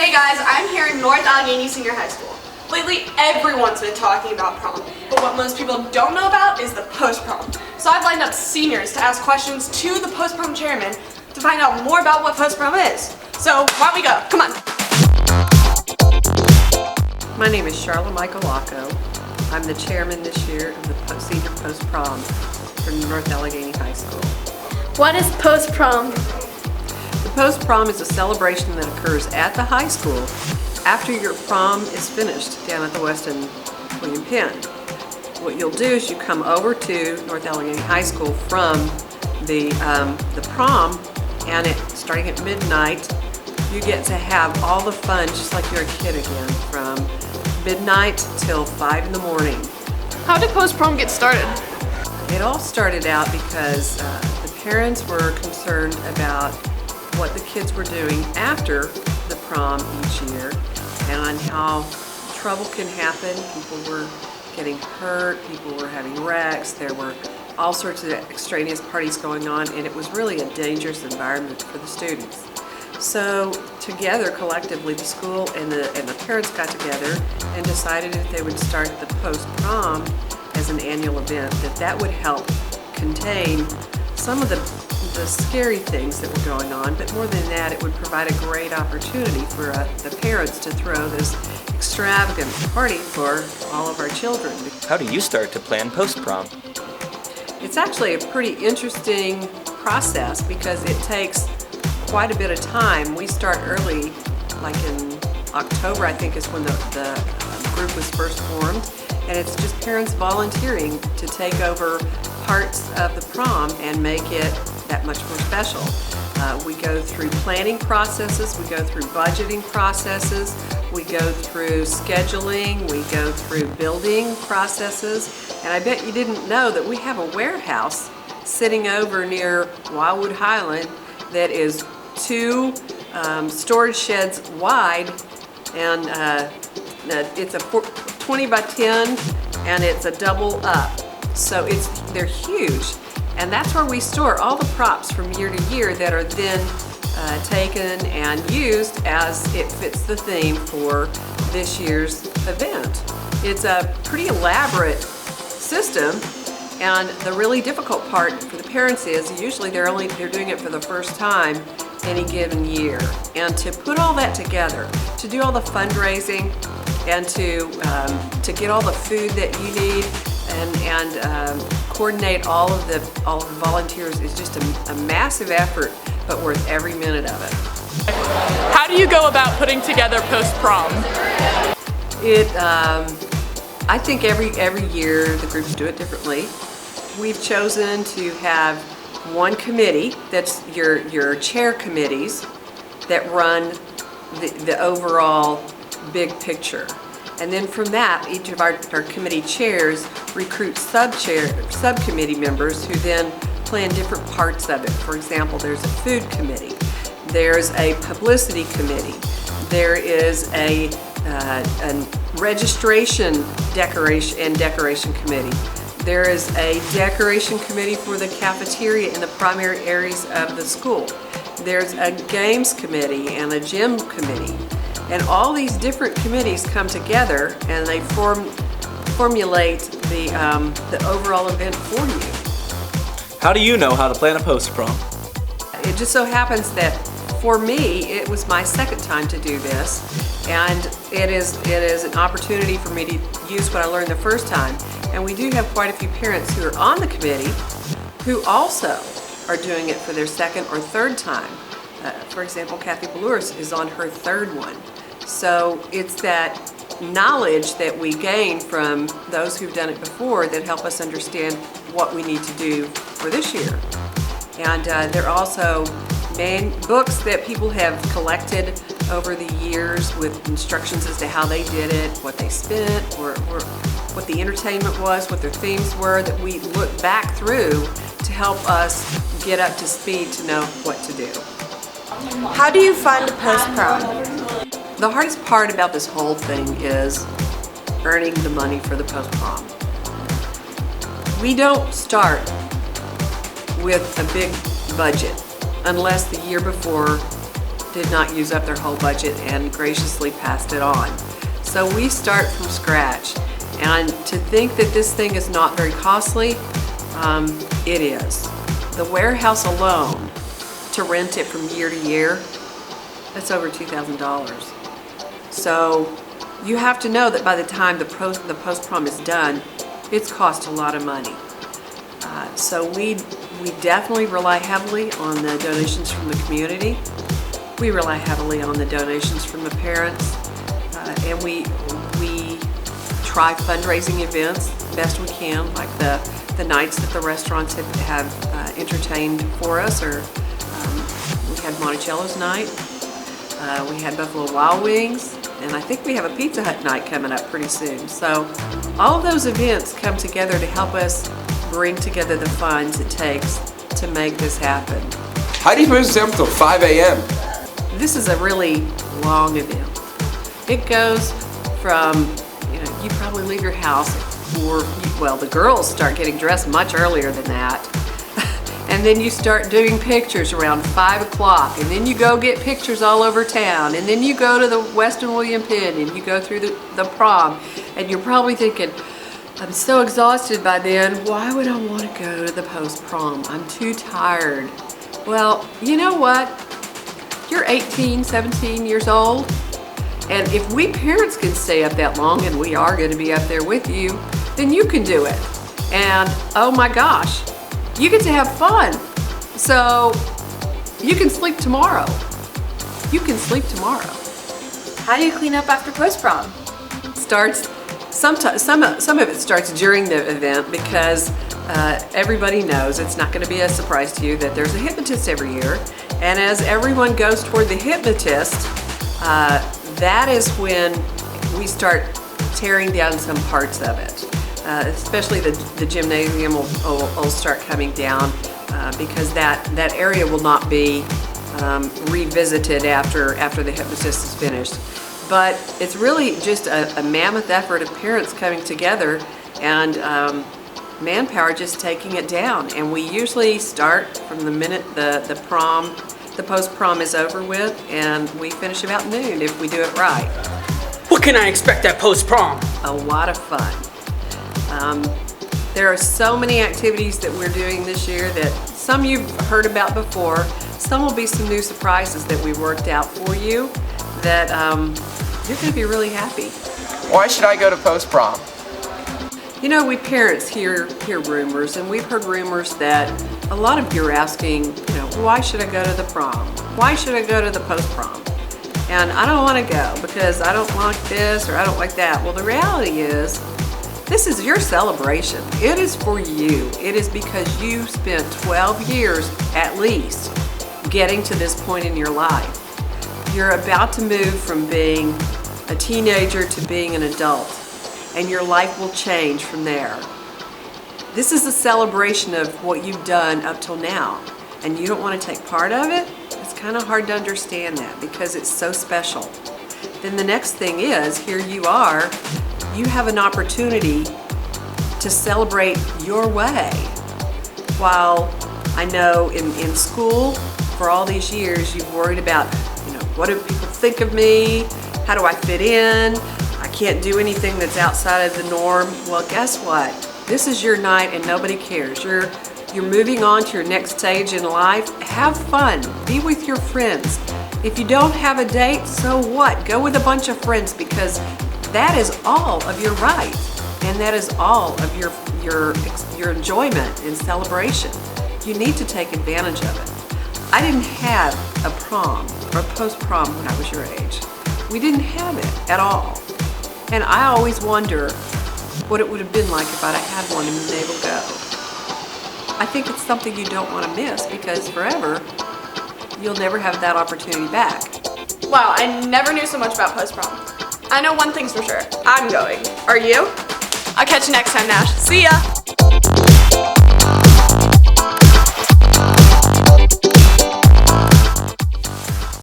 Hey guys, I'm here in North Allegheny Senior High School. Lately, everyone's been talking about prom, but what most people don't know about is the post-prom. So I've lined up seniors to ask questions to the post-prom chairman to find out more about what post-prom is. So why don't we go? Come on. My name is Michalojko. I'm the chairman this year of the senior post-prom for North Allegheny High School. What is post-prom? The post-prom is a celebration that occurs at the high school after your prom is finished down at the Weston William Penn. What you'll do is you come over to North Allegheny High School from the prom, and starting at midnight, you get to have all the fun just like you're a kid again, from midnight till 5 in the morning. How did post-prom get started? It all started out because the parents were concerned about what the kids were doing after the prom each year and on how trouble can happen. People were getting hurt, people were having wrecks, there were all sorts of extraneous parties going on, and it was really a dangerous environment for the students. So together, collectively, the school and the parents got together and decided that they would start the post-prom as an annual event, that would help contain some of the scary things that were going on, but more than that, it would provide a great opportunity for the parents to throw this extravagant party for all of our children. How do you start to plan post-prom? It's actually a pretty interesting process because it takes quite a bit of time. We start early, like in October, I think is when the group was first formed, and it's just parents volunteering to take over parts of the prom and make it that much more special. We go through planning processes, we go through budgeting processes, we go through scheduling, we go through building processes, and I bet you didn't know that we have a warehouse sitting over near Wildwood Highland that is 2 storage sheds wide, and it's a 20 by 10 and it's a double up. So they're huge, and that's where we store all the props from year to year that are then taken and used as it fits the theme for this year's event. It's a pretty elaborate system, and the really difficult part for the parents is usually they're doing it for the first time any given year, and to put all that together, to do all the fundraising and to get all the food that you need and coordinate all of the volunteers is just a massive effort, but worth every minute of it. How do you go about putting together post-prom? I think every year the groups do it differently. We've chosen to have one committee that's your chair committees that run the overall big picture. And then from that, each of our committee chairs recruit subcommittee members who then plan different parts of it. For example, there's a food committee, there's a publicity committee, there is a registration decoration committee, there is a decoration committee for the cafeteria in the primary areas of the school, there's a games committee and a gym committee. And all these different committees come together and they formulate the overall event for you. How do you know how to plan a post-prom? It just so happens that for me, it was my second time to do this, and it is an opportunity for me to use what I learned the first time. And we do have quite a few parents who are on the committee who also are doing it for their second or third time. For example, Kathy Bluers is on her third one. So it's that knowledge that we gain from those who've done it before that help us understand what we need to do for this year. And there are also books that people have collected over the years with instructions as to how they did it, what they spent, or what the entertainment was, what their themes were, that we look back through to help us get up to speed to know what to do. How do you fund post-prom? The hardest part about this whole thing is earning the money for the post-prom. We don't start with a big budget unless the year before did not use up their whole budget and graciously passed it on. So we start from scratch. And to think that this thing is not very costly, it is. The warehouse alone, to rent it from year to year, that's over $2,000. So you have to know that by the time the post-prom is done, it's cost a lot of money. So we definitely rely heavily on the donations from the community. We rely heavily on the donations from the parents, and we try fundraising events best we can, like the nights that the restaurants have entertained for us, or we had Michalojko's night, we had Buffalo Wild Wings, and I think we have a Pizza Hut night coming up pretty soon. So all of those events come together to help us bring together the funds it takes to make this happen. How do you supposed to stay up until 5 a.m.? This is a really long event. It goes from, you probably leave your house, or, well, the girls start getting dressed much earlier than that. And then you start doing pictures around 5 o'clock, and then you go get pictures all over town, and then you go to the Weston William Penn, and you go through the prom, and you're probably thinking, I'm so exhausted by then, why would I want to go to the post-prom? I'm too tired. Well, you know what? You're 18, 17 years old, and if we parents can stay up that long, and we are going to be up there with you, then you can do it. And oh my gosh, you get to have fun. So you can sleep tomorrow. You can sleep tomorrow. How do you clean up after post-prom? Some of it starts during the event, because everybody knows, it's not going to be a surprise to you, that there's a hypnotist every year. And as everyone goes toward the hypnotist, that is when we start tearing down some parts of it. Especially the gymnasium will start coming down, because that area will not be revisited after the hypnotist is finished. But it's really just a mammoth effort of parents coming together and manpower just taking it down. And we usually start from the minute the post-prom is over with, and we finish about noon if we do it right. What can I expect at post-prom? A lot of fun. There are so many activities that we're doing this year that some you've heard about before. Some will be some new surprises that we worked out for you that you're going to be really happy. Why should I go to post-prom? We parents hear rumors, and we've heard rumors that a lot of you are asking, why should I go to the prom? Why should I go to the post-prom? And I don't want to go because I don't like this or I don't like that. Well, the reality is, this is your celebration. It is for you. It is because you spent 12 years at least getting to this point in your life. You're about to move from being a teenager to being an adult, and your life will change from there. This is a celebration of what you've done up till now, and you don't want to take part of it. It's kind of hard to understand that because it's so special. Then the next thing is, here you are, you have an opportunity to celebrate your way. While I know in school, for all these years, you've worried about, what do people think of me? How do I fit in? I can't do anything that's outside of the norm. Well, guess what? This is your night and nobody cares. You're moving on to your next stage in life. Have fun. Be with your friends. If you don't have a date, so what? Go with a bunch of friends, because that is all of your right, and that is all of your enjoyment and celebration. You need to take advantage of it. I didn't have a prom or a post-prom when I was your age. We didn't have it at all. And I always wonder what it would have been like if I'd have had one and been able to go. I think it's something you don't want to miss, because forever, you'll never have that opportunity back. Wow, I never knew so much about post-prom. I know one thing's for sure. I'm going. Are you? I'll catch you next time, Nash. See ya!